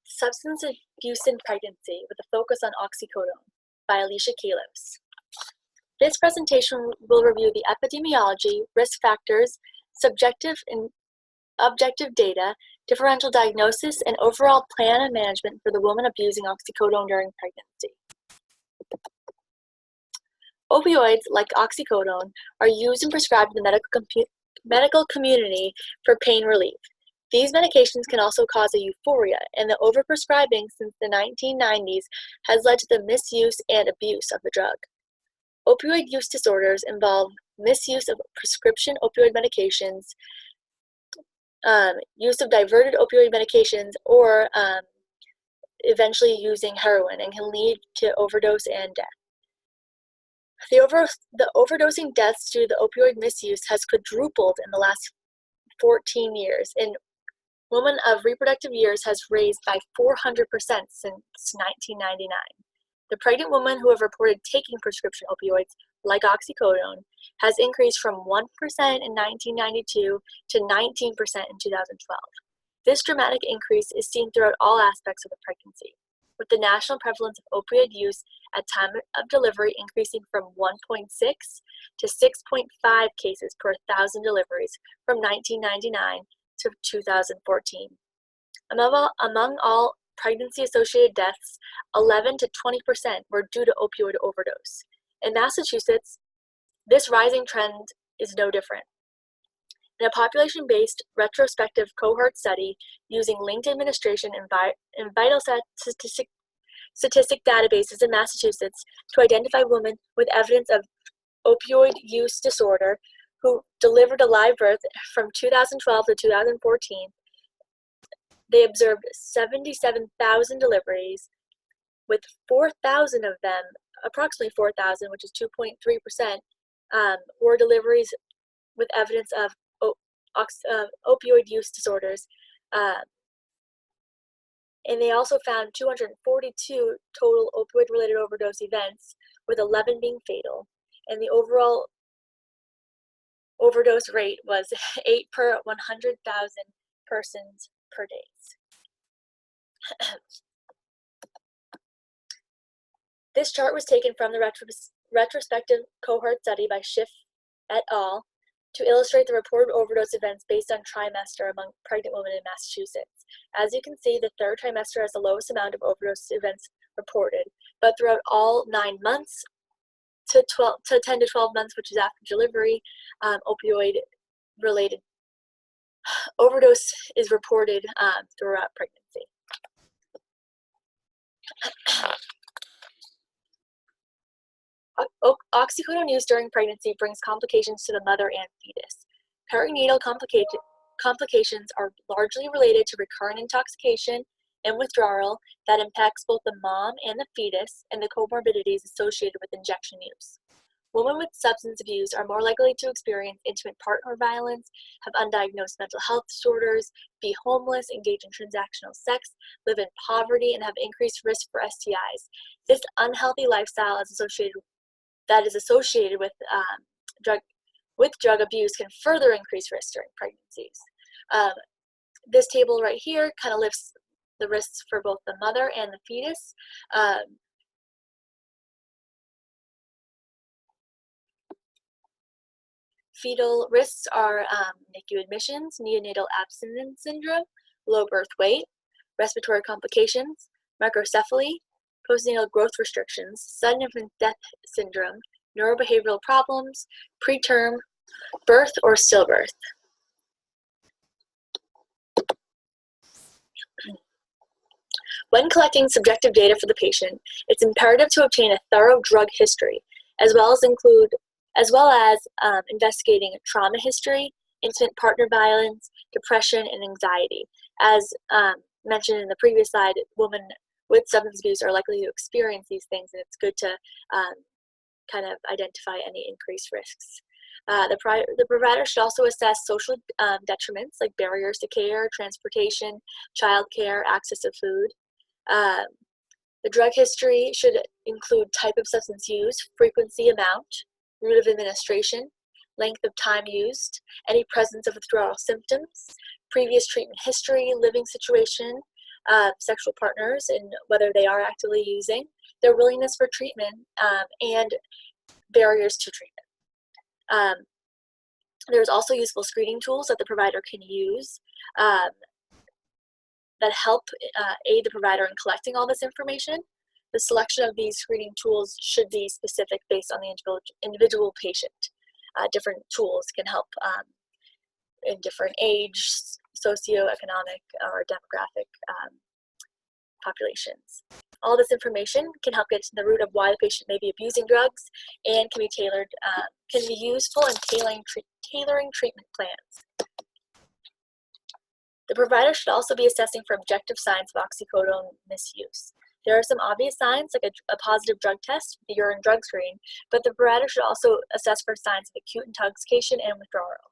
Substance Abuse in Pregnancy with a Focus on Oxycodone by Alicia Kalos. This presentation will review the epidemiology, risk factors, subjective and objective data, differential diagnosis, and overall plan and management for the woman abusing oxycodone during pregnancy. Opioids, like oxycodone, are used and prescribed in the medical community for pain relief. These medications can also cause a euphoria, and the overprescribing since the 1990s has led to the misuse and abuse of the drug. Opioid use disorders involve misuse of prescription opioid medications, use of diverted opioid medications, or eventually using heroin, and can lead to overdose and death. The overdosing deaths due to the opioid misuse has quadrupled in the last 14 years, and women of reproductive years has raised by 400% since 1999. The pregnant women who have reported taking prescription opioids, like oxycodone, has increased from 1% in 1992 to 19% in 2012. This dramatic increase is seen throughout all aspects of the pregnancy, with the national prevalence of opioid use at time of delivery increasing from 1.6 to 6.5 cases per 1,000 deliveries from 1999 to 2014. Among all pregnancy-associated deaths, 11 to 20% were due to opioid overdose. In Massachusetts, this rising trend is no different. In a population-based retrospective cohort study using linked administration and vital statistic databases in Massachusetts to identify women with evidence of opioid use disorder who delivered a live birth from 2012 to 2014, they observed 77,000 deliveries, with 4,000 of them, approximately 4,000, which is 2.3%, were deliveries with evidence of opioid use disorders. And they also found 242 total opioid-related overdose events, with 11 being fatal. And the overall overdose rate was 8 per 100,000 persons per day. This chart was taken from the retrospective cohort study by Schiff et al. To illustrate the reported overdose events based on trimester among pregnant women in Massachusetts. As you can see, the third trimester has the lowest amount of overdose events reported, but throughout all 9 months to 10 to 12 months, which is after delivery, opioid-related overdose is reported throughout pregnancy. Oxycodone use during pregnancy brings complications to the mother and fetus. Perinatal complications are largely related to recurrent intoxication and withdrawal that impacts both the mom and the fetus, and the comorbidities associated with injection use. Women with substance abuse are more likely to experience intimate partner violence, have undiagnosed mental health disorders, be homeless, engage in transactional sex, live in poverty, and have increased risk for STIs. This unhealthy lifestyle is associated with drug abuse can further increase risk during pregnancies. This table right here kind of lists the risks for both the mother and the fetus. Fetal risks are NICU admissions, neonatal abstinence syndrome, low birth weight, respiratory complications, microcephaly, postnatal growth restrictions, sudden infant death syndrome, neurobehavioral problems, preterm birth or stillbirth. When collecting subjective data for the patient, it's imperative to obtain a thorough drug history, as well as investigating trauma history, intimate partner violence, depression, and anxiety. As mentioned in the previous slide, women with substance abuse are likely to experience these things, and it's good to kind of identify any increased risks. The provider should also assess social detriments like barriers to care, transportation, childcare, access to food. The drug history should include type of substance used, frequency, amount, route of administration, length of time used, any presence of withdrawal symptoms, previous treatment history, living situation, sexual partners and whether they are actively using, their willingness for treatment, and barriers to treatment. There's also useful screening tools that the provider can use that help aid the provider in collecting all this information. The selection of these screening tools should be specific based on the individual patient. Different tools can help in different age, socioeconomic, or demographic populations. All this information can help get to the root of why the patient may be abusing drugs and can be useful in tailoring treatment plans. The provider should also be assessing for objective signs of oxycodone misuse. There are some obvious signs, like a positive drug test, the urine drug screen, but the provider should also assess for signs of acute intoxication and withdrawal.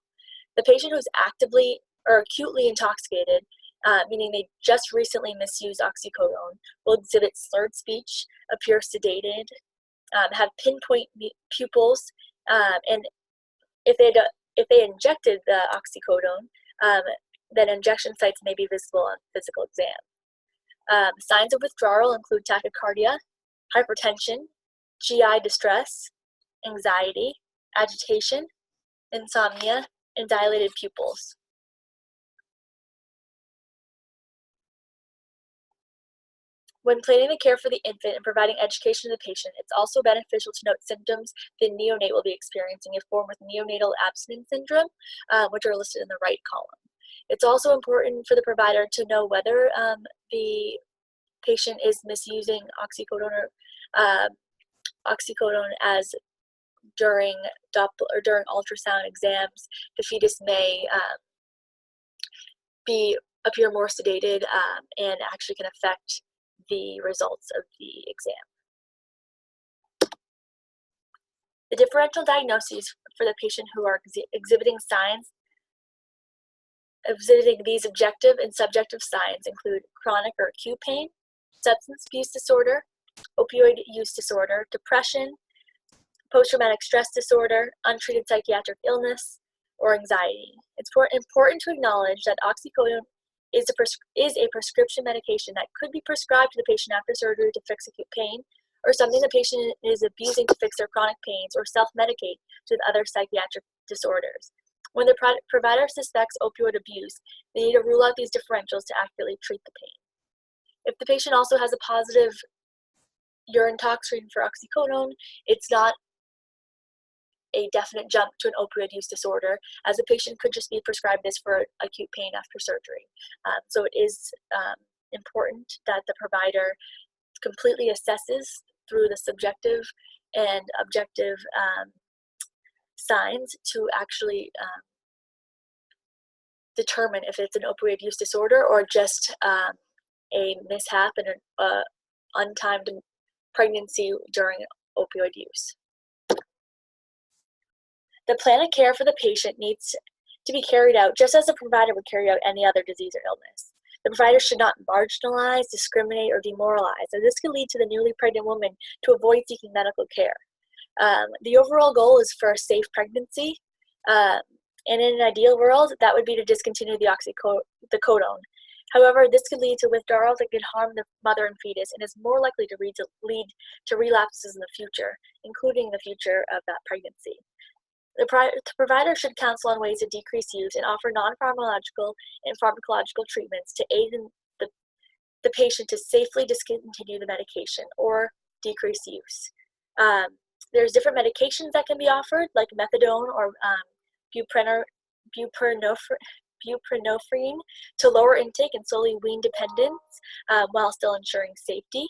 The patient who's actively or acutely intoxicated, meaning they just recently misused oxycodone, will exhibit slurred speech, appear sedated, have pinpoint pupils, and if they injected the oxycodone, then injection sites may be visible on physical exam. Signs of withdrawal include tachycardia, hypertension, GI distress, anxiety, agitation, insomnia, and dilated pupils. When planning the care for the infant and providing education to the patient, it's also beneficial to note symptoms the neonate will be experiencing if born with neonatal abstinence syndrome, which are listed in the right column. It's also important for the provider to know whether the patient is misusing oxycodone as during ultrasound exams. The fetus may appear more sedated and actually can affect the results of the exam. The differential diagnoses for the patient who are exhibiting these objective and subjective signs include chronic or acute pain, substance abuse disorder, opioid use disorder, depression, post-traumatic stress disorder, untreated psychiatric illness, or anxiety. It's important to acknowledge that oxycodone is a prescription medication that could be prescribed to the patient after surgery to fix acute pain, or something the patient is abusing to fix their chronic pains, or self-medicate with other psychiatric disorders. When the provider suspects opioid abuse, they need to rule out these differentials to accurately treat the pain. If the patient also has a positive urine tox screen for oxycodone, it's not a definite jump to an opioid use disorder, as a patient could just be prescribed this for acute pain after surgery. So it is important that the provider completely assesses through the subjective and objective signs to actually determine if it's an opioid use disorder or just a mishap and an untimed pregnancy during opioid use. The plan of care for the patient needs to be carried out just as a provider would carry out any other disease or illness. The provider should not marginalize, discriminate, or demoralize, as this could lead to the newly pregnant woman to avoid seeking medical care. The overall goal is for a safe pregnancy, and in an ideal world, that would be to discontinue the oxycodone. However, this could lead to withdrawals that could harm the mother and fetus and is more likely to lead to relapses in the future, including the future of that pregnancy. The provider should counsel on ways to decrease use and offer non-pharmacological and pharmacological treatments to aid in the patient to safely discontinue the medication or decrease use. There's different medications that can be offered, like methadone or buprenorphine, to lower intake and slowly wean dependence while still ensuring safety.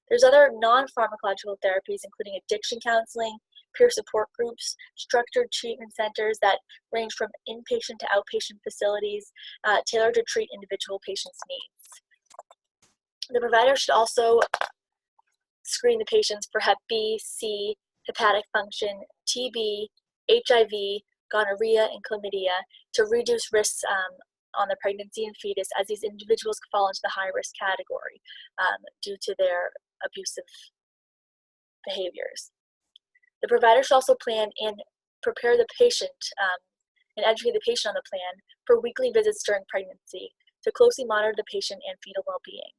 There's other non-pharmacological therapies, including addiction counseling, peer support groups, structured treatment centers that range from inpatient to outpatient facilities tailored to treat individual patients' needs. The provider should also screen the patients for Hep B, C, hepatic function, TB, HIV, gonorrhea, and chlamydia to reduce risks on the pregnancy and fetus, as these individuals could fall into the high-risk category due to their abusive behaviors. The provider should also plan and prepare the patient and educate the patient on the plan for weekly visits during pregnancy to closely monitor the patient and fetal well-being.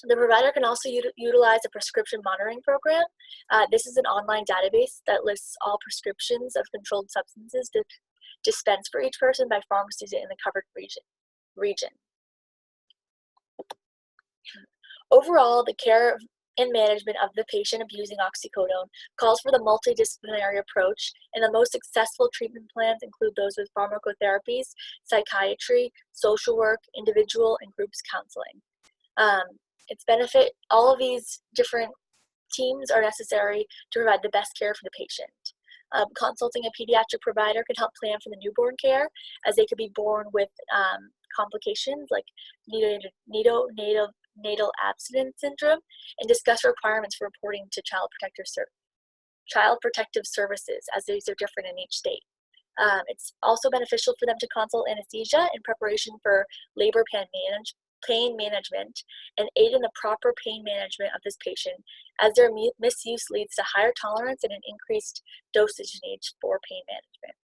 The provider can also utilize a prescription monitoring program. This is an online database that lists all prescriptions of controlled substances dispensed for each person by pharmacies in the covered region. Overall, the care and management of the patient abusing oxycodone calls for the multidisciplinary approach, and the most successful treatment plans include those with pharmacotherapies, psychiatry, social work, individual and groups counseling. All of these different teams are necessary to provide the best care for the patient. Consulting a pediatric provider can help plan for the newborn care, as they could be born with complications like neonatal abstinence syndrome, and discuss requirements for reporting to child protective services, as these are different in each state. It's also beneficial for them to consult anesthesia in preparation for labor pain management and aid in the proper pain management of this patient, as their misuse leads to higher tolerance and an increased dosage needs for pain management.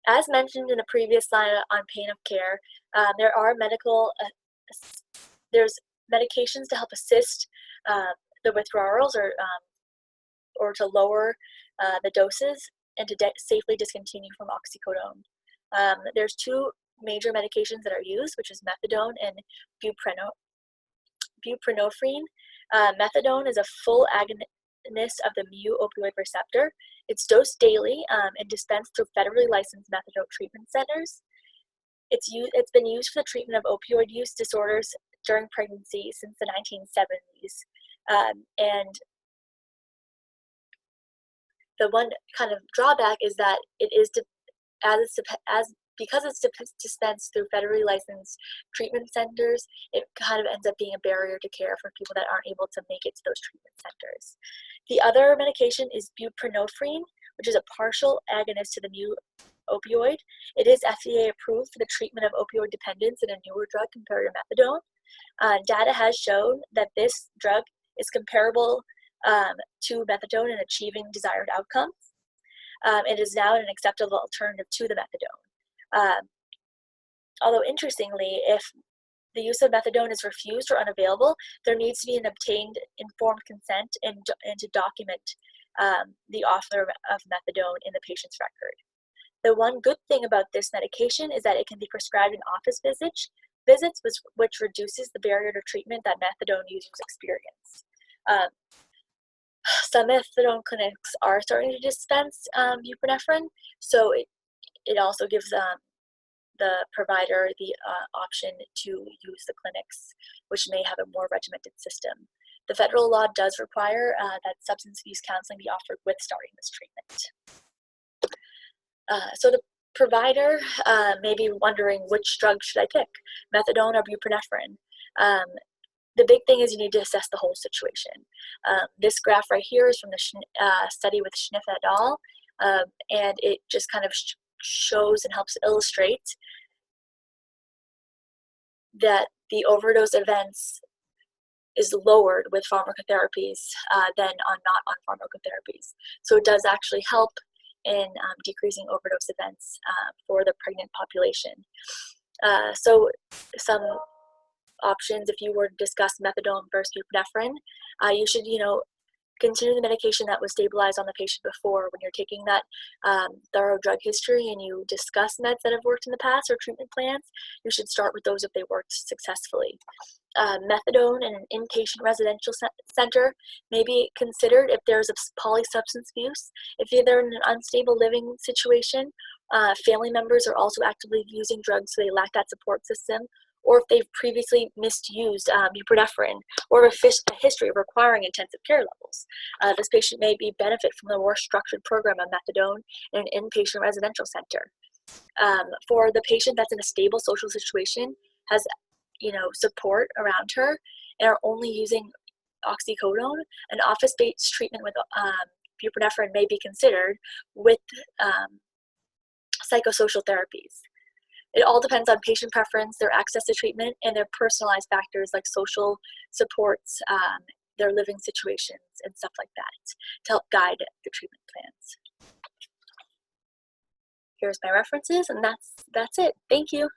As mentioned in the previous slide on pain of care, there's medications to help assist the withdrawals or to lower the doses and to safely discontinue from oxycodone. There's two major medications that are used, which is methadone and buprenorphine. Methadone is a full agonist of the mu-opioid receptor. It's dosed daily and dispensed through federally licensed methadone treatment centers. It's been used for the treatment of opioid use disorders during pregnancy since the 1970s. And the one kind of drawback is that because it's dispensed through federally licensed treatment centers, it kind of ends up being a barrier to care for people that aren't able to make it to those treatment centers. The other medication is buprenorphine, which is a partial agonist to the mu-opioid. It is FDA approved for the treatment of opioid dependence in a newer drug compared to methadone. Data has shown that this drug is comparable to methadone in achieving desired outcomes. It is now an acceptable alternative to the methadone. Although interestingly, if the use of methadone is refused or unavailable, there needs to be an obtained informed consent and to document the offer of methadone in the patient's record. The one good thing about this medication is that it can be prescribed in office visits, which reduces the barrier to treatment that methadone users experience. Some methadone clinics are starting to dispense buprenorphine, so it also gives the provider the option to use the clinics, which may have a more regimented system. The federal law does require that substance abuse counseling be offered with starting this treatment. So the provider may be wondering, which drug should I pick, methadone or buprenorphine? The big thing is you need to assess the whole situation. This graph right here is from the study with Schniff et al., and it just kind of shows and helps illustrate that the overdose events is lowered with pharmacotherapies than not on pharmacotherapies. So it does actually help in decreasing overdose events for the pregnant population. So some options, if you were to discuss methadone versus buprenorphine, you should, continue the medication that was stabilized on the patient before. When you're taking that thorough drug history and you discuss meds that have worked in the past or treatment plans, you should start with those if they worked successfully. Methadone in an inpatient residential center may be considered if there's a polysubstance abuse, if they're in an unstable living situation, family members are also actively using drugs so they lack that support system, or if they've previously misused buprenorphine, or a history of requiring intensive care levels. This patient may benefit from a more structured program of methadone in an inpatient residential center. For the patient that's in a stable social situation, has support around her, and are only using oxycodone, an office-based treatment with buprenorphine may be considered with psychosocial therapies. It all depends on patient preference, their access to treatment, and their personalized factors like social supports, their living situations, and stuff like that to help guide the treatment plans. Here's my references, and that's it. Thank you.